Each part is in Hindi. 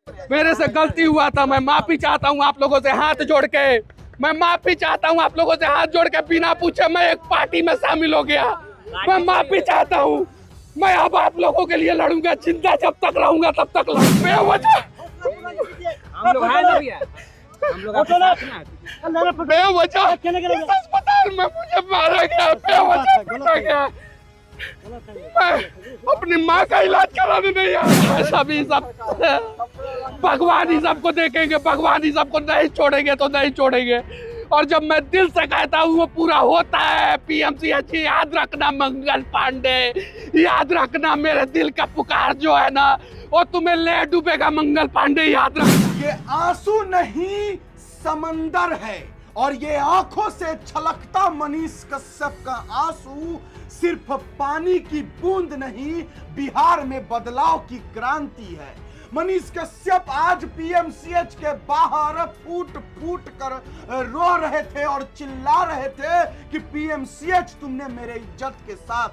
मेरे से गलती हुआ था, मैं माफी चाहता हूँ आप लोगों से हाथ जोड़ के। मैं माफी चाहता हूँ आप लोगों से हाथ जोड़ के, बिना पूछे मैं एक पार्टी में शामिल हो गया। मैं माफी चाहता हूँ। मैं अब आप लोगों के लिए लड़ूंगा, जिंदा जब तक रहूंगा तब तक लड़ूंगा। बेवजह अस्पताल में मुझे मारा गया, बेवजह पीटा गया। अपनी माँ का इलाज कराने नहीं आया। सभी सब भगवान ही सबको देखेंगे, भगवान ही सबको नहीं छोड़ेंगे तो नहीं छोड़ेंगे। और जब मैं दिल से कहता हूँ वो पूरा होता है। पीएमसीएच याद रखना मंगल पांडे, याद रखना मेरे दिल का पुकार जो है ना वो तुम्हें ले डूबेगा मंगल पांडे, याद रखना। ये आंसू नहीं समंदर है और ये आंखों से छलकता मनीष कश्यप का आंसू सिर्फ पानी की बूंद नहीं, बिहार में बदलाव की क्रांति है। मनीष कश्यप आज पीएमसीएच के बाहर फूट फूट कर रो रहे थे और चिल्ला रहे थे कि पीएमसीएच तुमने मेरे इज्जत के साथ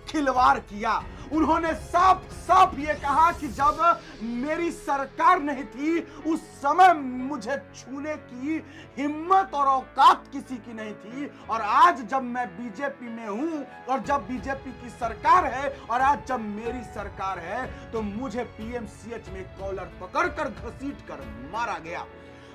खिलवाड़ किया। उन्होंने साफ साफ ये कहा कि जब मेरी सरकार नहीं थी उस समय मुझे छूने की हिम्मत और औकात किसी की नहीं थी, और आज जब मैं बीजेपी में हूं और जब बीजेपी की सरकार है और आज जब मेरी सरकार है तो मुझे पीएमसीएच में कॉलर पकड़कर घसीट कर मारा गया।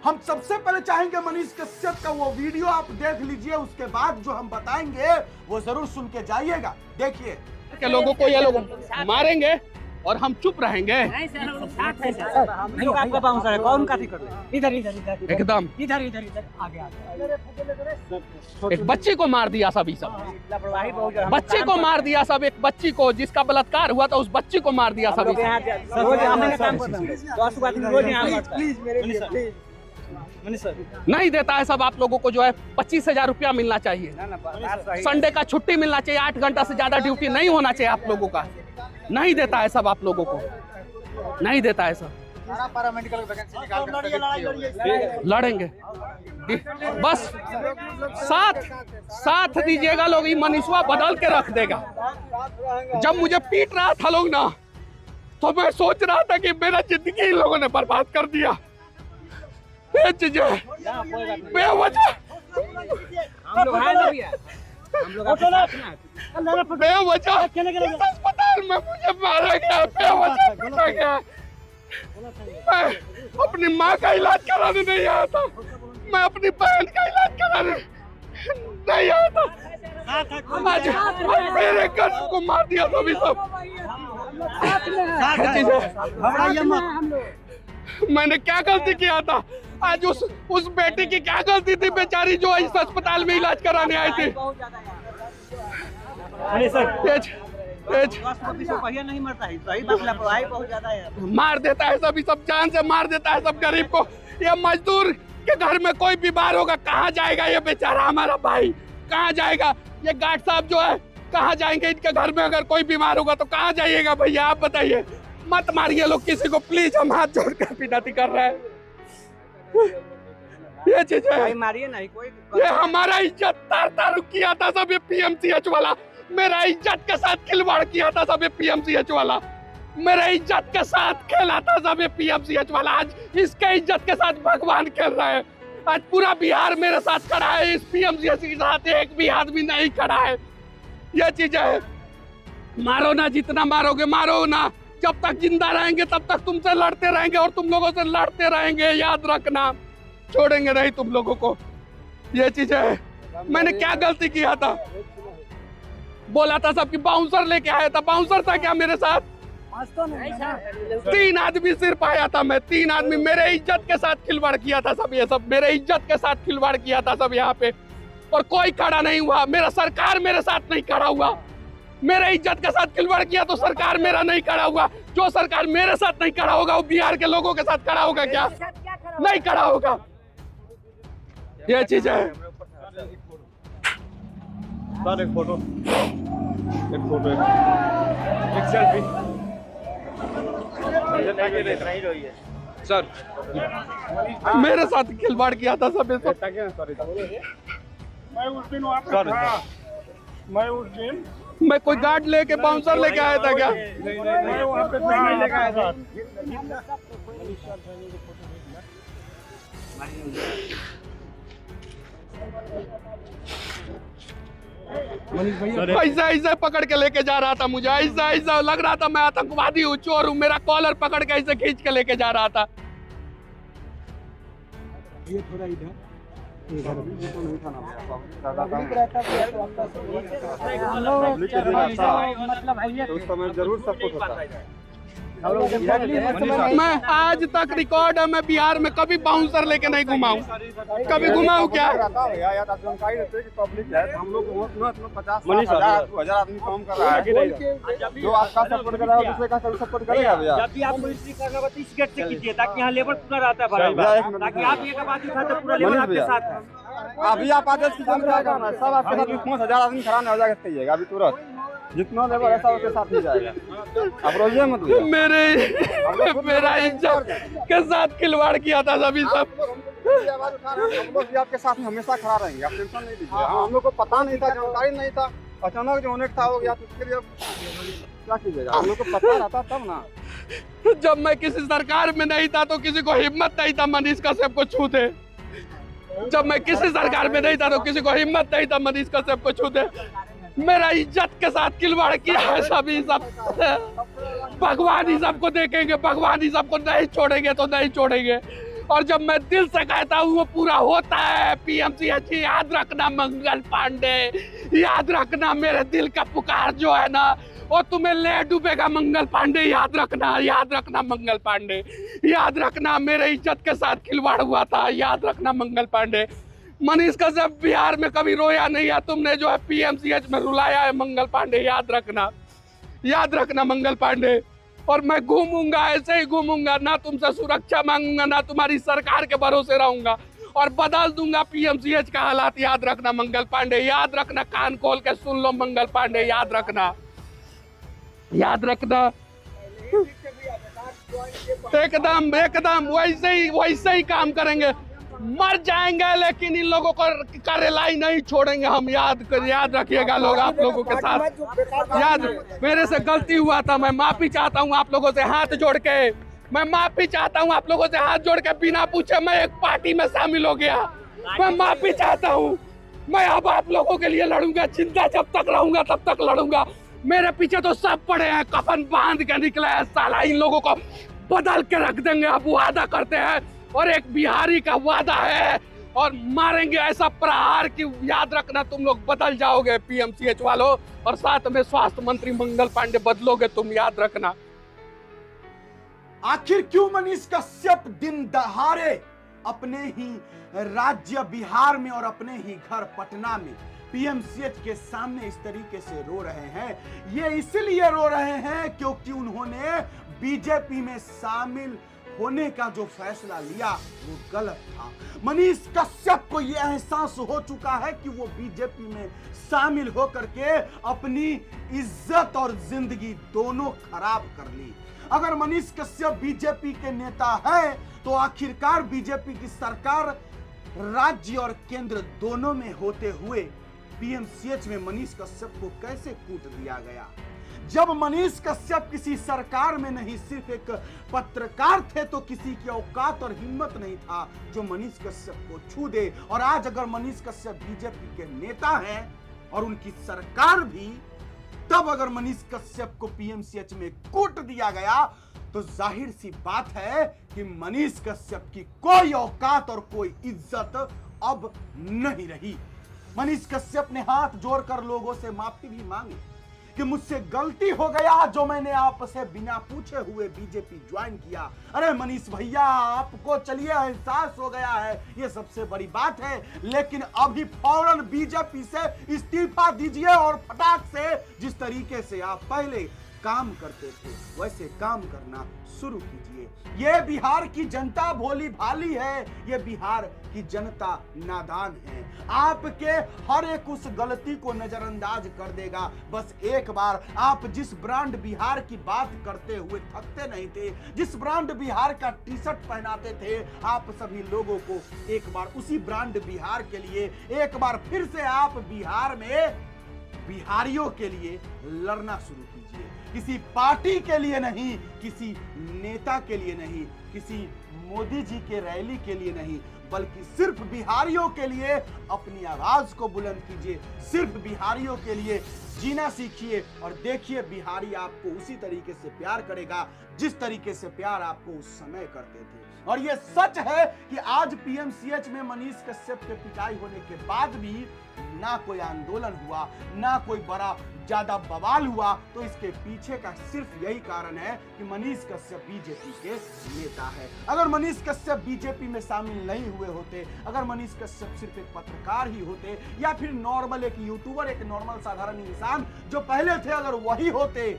हम सबसे पहले चाहेंगे मनीष कश्यप का वो वीडियो आप देख लीजिए, उसके बाद जो हम बताएंगे वो जरूर सुन के जाइएगा। देखिए के लोगों को ये लोग मारेंगे और हम चुप रहेंगे। एकदम एक बच्ची को मार दिया सभी सब, बच्ची को मार दिया सब, एक बच्ची को जिसका बलात्कार हुआ था उस बच्ची को मार दिया सभी सब। नहीं देता है सब आप लोगों को जो है 25,000 रुपया मिलना चाहिए। संडे का छुट्टी मिलना चाहिए, 8 घंटा से ज्यादा ड्यूटी नहीं होना चाहिए आप लोगों का। नहीं देता है सब आप लोगों को, नहीं देता है सब। लड़ेंगे बस, साथ दीजिएगा लोग, ये मनीषवा बदल के रख देगा। जब मुझे पीट रहा था लोग ना तो मैं सोच रहा था कि मेरा जिंदगी इन लोगों ने बर्बाद कर दिया। बेवजह अस्पताल में मुझे मारा गया, बेवजह पीटा गया। मैं अपनी माँ का इलाज कराने नहीं आया था, मैं अपनी बहन का इलाज कराने नहीं आया था। आज मेरे घर को मार दिया सभी सब। मैंने क्या गलती किया था? आज उस बेटी की क्या गलती थी बेचारी जो इस अस्पताल में इलाज कराने आई थी? नहीं मरता है, सही बात, लापरवाही बहुत ज्यादा है। मार देता है सभी सब, जान से मार देता है सब गरीब को। ये मजदूर के घर में कोई बीमार होगा कहाँ जाएगा ये बेचारा हमारा भाई, कहाँ जाएगा? ये गार्ड साहब जो है कहाँ जाएंगे? इनके घर में अगर कोई बीमार होगा तो कहाँ जाइएगा भैया आप बताइए। मत मारिए लोग किसी को प्लीज, हम हाथ जोड़कर विनती कर रहे हैं। ये चीज है, मारिए नहीं कोई। ये हमारा इज्जत तार किया था सब, ये पीएमसीएच वाला मेरा इज्जत के साथ खिलवाड़ किया था सब, ये पीएमसीएच वाला मेरा इज्जत के साथ खेला था सब, ये पीएमसीएच वाला आज इसके इज्जत के साथ भगवान खेल रहा है। आज पूरा बिहार मेरे साथ खड़ा है, इस पीएमसीएच के साथ एक भी आदमी नहीं खड़ा है। ये चीज है, मारो ना, जितना मारोगे मारो ना, जब तक जिंदा रहेंगे तब तक तुमसे लड़ते रहेंगे और तुम लोगों से लड़ते रहेंगे, याद रखना, छोड़ेंगे नहीं तुम लोगों को। ये चीज है, मैंने क्या गलती किया था? बोला था सब कि बाउंसर लेके आया था, बाउंसर था क्या मेरे साथ? 3 आदमी सिर्फ आया था मैं, 3 आदमी मेरे इज्जत के साथ खिलवाड़ किया था सब, ये सब मेरे इज्जत के साथ खिलवाड़ किया था सब यहाँ पे, और कोई खड़ा नहीं हुआ। मेरा सरकार मेरे साथ नहीं खड़ा हुआ, मेरे इज्जत के साथ खिलवाड़ किया तो सरकार मेरा नहीं खड़ा हुआ। जो सरकार मेरे साथ नहीं खड़ा होगा वो बिहार के लोगों के साथ खड़ा होगा क्या? नहीं खड़ा होगा। ये चीज है। एक फोटो, एक सेल्फी सर। मेरे साथ खिलवाड़ किया था सब। मैं उस दिन वहाँ पे था, मैं उस दिन मैं कोई गार्ड लेके बाउंसर लेके आया था क्या? नहीं वहाँ पे नहीं लेके आया था। ऐसा ऐसा पकड़ के लेके जा रहा था मुझे, ऐसा ऐसा लग रहा था मैं आतंकवादी हूँ, चोर हूँ। मेरा कॉलर पकड़ के ऐसे खींच के लेके जा रहा था। ये थोड़ा इधर मतलब है ये उस समय जरूर सब कुछ होता है। मैं आज तक रिकॉर्ड है, मैं बिहार में कभी बाउंसर लेके नहीं घुमा हूँ। कभी घुमा हूँ क्या? जानकारी रहती है कि पब्लिक है, हम लोग 50,000 आदमी काम कर रहा है। जो आपका सपोर्ट कर रहा है दूसरे का सपोर्ट करेगा भैया। जब भी आपको एंट्री करना होता है इस गेट से कीजिए ताकि यहाँ लेबर पूरा रहता है भरा, ताकि आप एक बात उठाते पूरा लेबर आपके साथ है। अभी आप आदेश की जानकारी ना सब आपके साथ 5,000 आदमी खड़ा नहीं हो जाएगा, कहिएगा अभी तुरंत जितना लेबर है सब आपके साथ ही जाएगा। अब रोइए मत भैया। मेरा इज्जत के साथ खिलवाड़ किया था सभी सब। हम लोग भी आपके साथ हमेशा खड़ा रहेंगे, आप टेंशन नहीं लीजिए। हम लोग को पता नहीं था, जानकारी नहीं था, अचानक जो होने था हो गया, तो उसके लिए क्या कीजिएगा? हम लोग को पता रहता तब ना। जब मैं किसी सरकार में नहीं था तो किसी को हिम्मत नहीं था मनीष कश्यप को छूते। जब मैं किसी सरकार में नहीं था तो किसी को हिम्मत नहीं था मनीष कश्यप को छूते। मेरा इज्जत के साथ खिलवाड़ किया है सभी सब। भगवान ही सबको देखेंगे, भगवान ही सबको नहीं छोड़ेंगे तो नहीं छोड़ेंगे। और जब मैं दिल से कहता हूँ वो पूरा होता है। पीएमसीएच याद रखना मंगल पांडे, याद रखना मेरे दिल का पुकार जो है ना वो तुम्हें ले डूबेगा मंगल पांडे। याद रखना, याद रखना मंगल पांडे, याद रखना मेरे इज्जत के साथ खिलवाड़ हुआ था। याद रखना मंगल पांडे। मनीष कश्यप बिहार में कभी रोया नहीं है, तुमने जो है पीएमसीएच में रुलाया है मंगल पांडे। याद रखना, याद रखना मंगल पांडे। और मैं घूमूंगा, ऐसे ही घूमूंगा, ना तुमसे सुरक्षा मांगूंगा, ना तुम्हारी सरकार के भरोसे रहूंगा और बदल दूंगा पीएमसीएच का हालात। याद रखना मंगल पांडे, याद रखना, कान खोल के सुन लो मंगल पांडे। याद रखना, याद रखना। एकदम एकदम वैसे ही काम करेंगे। मर जाएंगे लेकिन इन लोगों को का रिलाई नहीं छोड़ेंगे हम। याद रखिएगा लोग, आप लोगों के साथ। याद, मेरे से गलती हुआ था, मैं माफी चाहता हूँ आप लोगों से हाथ जोड़ के। मैं माफी चाहता हूँ आप लोगों से हाथ जोड़ के। बिना पूछे मैं एक पार्टी में शामिल हो गया। मैं माफी चाहता हूँ। मैं अब आप लोगों के लिए लड़ूंगा, जिंदा जब तक रहूंगा तब तक लड़ूंगा। मेरे पीछे तो सब पड़े हैं, कफन बांध के निकले हैं। साला इन लोगों को बदल के रख देंगे, अब वादा करते हैं। और एक बिहारी का वादा है, और मारेंगे ऐसा प्रहार कि याद रखना तुम लोग बदल जाओगे पीएमसीएच वालों। और साथ में स्वास्थ्य मंत्री मंगल पांडे बदलोगे तुम, याद रखना। आखिर क्यों मनीष कश्यप दिन दहाड़े अपने ही राज्य बिहार में और अपने ही घर पटना में पीएमसीएच के सामने इस तरीके से रो रहे हैं? ये इसलिए रो रहे हैं क्योंकि उन्होंने बीजेपी में शामिल होने का जो फैसला लिया वो गलत था। मनीष कश्यप को यह एहसास हो चुका है कि वो बीजेपी में शामिल होकर के अपनी इज्जत और जिंदगी दोनों खराब कर ली। अगर मनीष कश्यप बीजेपी के नेता है तो आखिरकार बीजेपी की सरकार राज्य और केंद्र दोनों में होते हुए पीएमसीएच में मनीष कश्यप को कैसे कूट दिया गया? जब मनीष कश्यप किसी सरकार में नहीं सिर्फ एक पत्रकार थे तो किसी की औकात और हिम्मत नहीं था जो मनीष कश्यप को छू दे। और आज अगर मनीष कश्यप बीजेपी के नेता हैं और उनकी सरकार भी, तब अगर मनीष कश्यप को पीएमसीएच में कूट दिया गया तो जाहिर सी बात है कि मनीष कश्यप की कोई औकात और कोई इज्जत अब नहीं रही। मनीष कश्यप ने हाथ जोड़कर लोगों से माफी भी मांगी कि मुझसे गलती हो गया जो मैंने आपसे बिना पूछे हुए बीजेपी ज्वाइन किया। अरे मनीष भैया, आपको चलिए एहसास हो गया है, ये सबसे बड़ी बात है, लेकिन अभी फौरन बीजेपी से इस्तीफा दीजिए और फटाक से जिस तरीके से आप पहले काम करते थे वैसे काम करना शुरू कीजिए। ये बिहार की जनता भोली भाली है, ये बिहार की जनता नादान है। आपके हर एक उस गलती को नजरअंदाज कर देगा। बस एक बार आप जिस ब्रांड बिहार की बात करते हुए थकते नहीं थे, जिस ब्रांड बिहार का टी शर्ट पहनाते थे, आप सभी लोगों को एक बार उसी ब्रांड बिहार के लिए एक बार फिर से आप बिहार में बिहारियों के लिए लड़ना शुरू कीजिए। किसी पार्टी के लिए नहीं, किसी नेता के लिए नहीं, किसी मोदी जी के रैली के लिए नहीं, बल्कि सिर्फ बिहारियों के लिए अपनी आवाज को बुलंद कीजिए। सिर्फ बिहारियों के लिए जीना सीखिए और देखिए बिहारी आपको उसी तरीके से प्यार करेगा जिस तरीके से प्यार आपको उस समय करते थे। और यह सच है कि आज पीएमसीएच में मनीष कश्यप के पिटाई होने के बाद भी ना कोई आंदोलन हुआ, ना कोई बड़ा ज्यादा बवाल हुआ, तो इसके पीछे का सिर्फ यही कारण है कि मनीष कश्यप बीजेपी के नेता है। अगर मनीष कश्यप बीजेपी में शामिल नहीं हुए होते, अगर मनीष कश्यप सिर्फ एक पत्रकार ही होते या फिर नॉर्मल एक यूट्यूबर, एक नॉर्मल साधारण इंसान जो पहले थे, अगर वही होते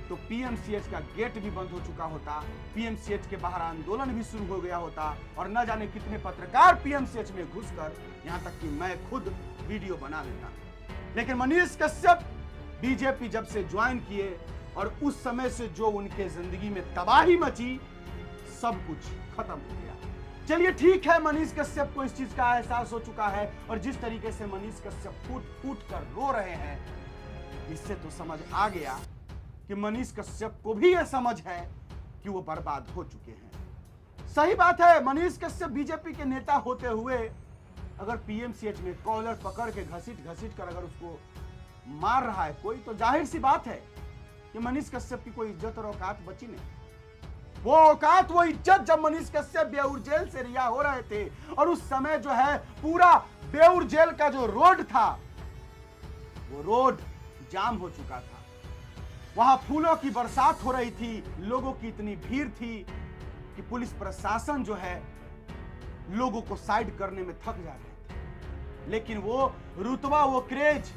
तो पीएमसीएच का गेट भी बंद हो चुका होता, पीएमसीएच के बाहर आंदोलन भी शुरू हो गया होता और न जाने कितने पत्रकार पीएमसीएच में घुसकर यहां तक कि मैं खुद वीडियो बना लेता। लेकिन मनीष कश्यप बीजेपी जब से ज्वाइन किए और उस समय से जो उनके जिंदगी में तबाही मची, सब कुछ खत्म हो गया। चलिए ठीक है, मनीष कश्यप को इस चीज का एहसास हो चुका है और जिस तरीके से मनीष कश्यप फूट फूट कर रो रहे हैं, इससे तो समझ आ गया कि मनीष कश्यप को भी यह समझ है कि वो बर्बाद हो चुके हैं। सही बात है, मनीष कश्यप बीजेपी के नेता होते हुए अगर पीएमसीएच में कॉलर पकड़ के घसीट घसीट कर अगर उसको मार रहा है कोई, तो जाहिर सी बात है कि मनीष कश्यप की कोई इज्जत और औकात बची नहीं। वो औकात, वो इज्जत जब मनीष कश्यप बेऊर जेल से रिहा हो रहे थे और उस समय जो है पूरा बेऊर जेल का जो रोड था, वो रोड जाम हो चुका था। वहां फूलों की बरसात हो रही थी, लोगों की इतनी भीड़ थी कि पुलिस प्रशासन जो है लोगों को साइड करने में थक जा रहे थे। लेकिन वो रुतबा, वो क्रेज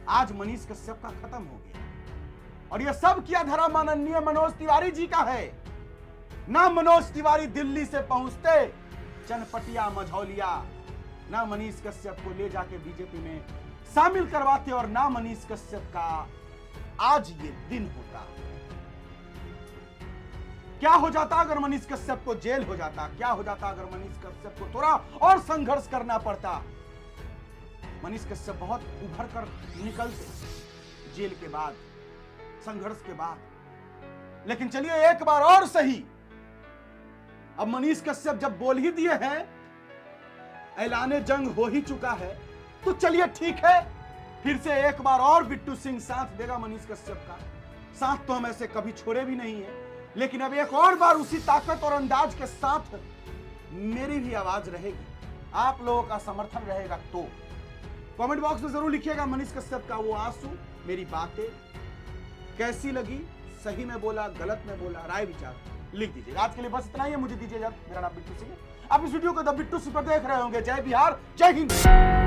आज मनीष कश्यप का खत्म हो गया और यह सब किया धरा माननीय मनोज तिवारी जी का है। ना मनोज तिवारी दिल्ली से पहुंचते चनपटिया मझौलिया, ना मनीष कश्यप को ले जाके बीजेपी में शामिल करवाते और ना मनीष कश्यप का आज ये दिन होता। क्या हो जाता अगर मनीष कश्यप को जेल हो जाता? क्या हो जाता अगर मनीष कश्यप को थोड़ा और संघर्ष करना पड़ता? मनीष कश्यप बहुत उभर कर निकलते जेल के बाद, संघर्ष के बाद। लेकिन चलिए एक बार और सही, अब मनीष कश्यप जब बोल ही दिए हैं, ऐलाने जंग हो ही चुका है, तो चलिए ठीक है, फिर से एक बार और बिट्टू सिंह साथ देगा मनीष कश्यप का। साथ तो हम ऐसे कभी छोड़े भी नहीं है, लेकिन अब एक और बार उसी ताकत और अंदाज के साथ मेरी भी आवाज रहेगी, आप लोगों का समर्थन रहेगा। तो कमेंट बॉक्स में जरूर लिखिएगा मनीष कश्यप का वो आंसू, मेरी बातें कैसी लगी, सही में बोला, गलत में बोला, राय विचार लिख दीजिएगा। आज के लिए बस इतना ही है, मुझे दीजिए इजाजत। मेरा नाम बिट्टू सिंह है, आप इस वीडियो को द बिट्टू सिंह पर देख रहे होंगे। जय बिहार, जय हिंद।